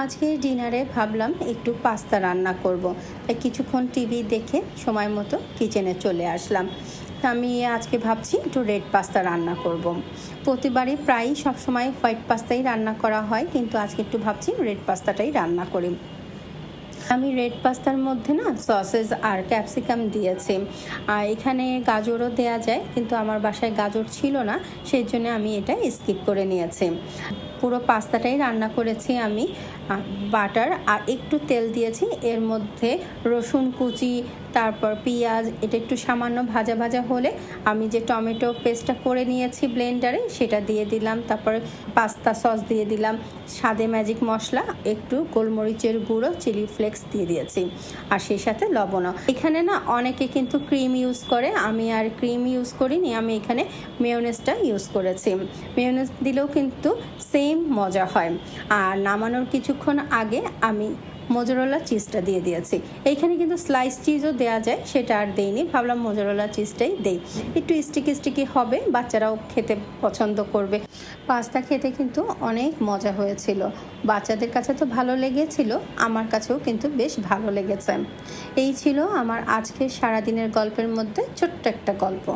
আজকে ডিনারে ভাবলাম একটু পাস্তা রান্না করব। তাই কিছুক্ষণ টিভি দেখে সময় মতো কিচেনে চলে আসলাম। তা আমি আজকে ভাবছি একটু রেড পাস্তা রান্না করব। প্রতিবারই প্রায়ই সবসময় হোয়াইট পাস্তাই রান্না করা হয়, কিন্তু আজকে একটু ভাবছি রেড পাস্তাটাই রান্না করি। আমি রেড পাস্তার মধ্যে না সসেস আর ক্যাপসিকাম দিয়েছি, আর এখানে গাজরও দেয়া যায়, কিন্তু আমার বাসায় গাজর ছিল না, সেই জন্য আমি এটা স্কিপ করে নিয়েছি। পুরো পাস্তাটাই রান্না করেছি আমি বাটার আর একটু তেল দিয়েছি, এর মধ্যে রসুন কুচি, তারপর পেঁয়াজ, এটা একটু সামান্য ভাজা ভাজা হলে আমি যে টমেটো পেস্টটা করে নিয়েছি ব্লেন্ডারে সেটা দিয়ে দিলাম, তারপর পাস্তা সস দিয়ে দিলাম, স্বাদে ম্যাজিক মশলা, একটু গোলমরিচের গুঁড়ো, চিলি ফ্লেক্স দিয়ে দিয়েছি, আর সেই সাথে লবণও। এখানে না অনেকে কিন্তু ক্রিম ইউজ করে, আমি আর ক্রিম ইউজ করিনি, আমি এখানে মেয়োনেজটা ইউজ করেছি। মেয়োনেজ দিলেও কিন্তু সেম মজা হয়। আর নামানোর কিছুক্ষণ আগে আমি মোজারেলা চিজটা দিয়ে দিয়েছি। এইখানে কিন্তু স্লাইস চিজও দেওয়া যায়, সেটা আর দেইনি, ভাবলাম মোজারেলা চিজটাই দেই, একটু স্টিকি স্টিকি হবে, বাচ্চারাও খেতে পছন্দ করবে। পাস্তা খেতে কিন্তু অনেক মজা হয়েছিল, বাচ্চাদের কাছে তো ভালো লেগেছিল, আমার কাছেও কিন্তু বেশ ভালো লেগেছে। এই ছিল আমার আজকের সারাদিনের গল্পের মধ্যে ছোট্ট একটা গল্প।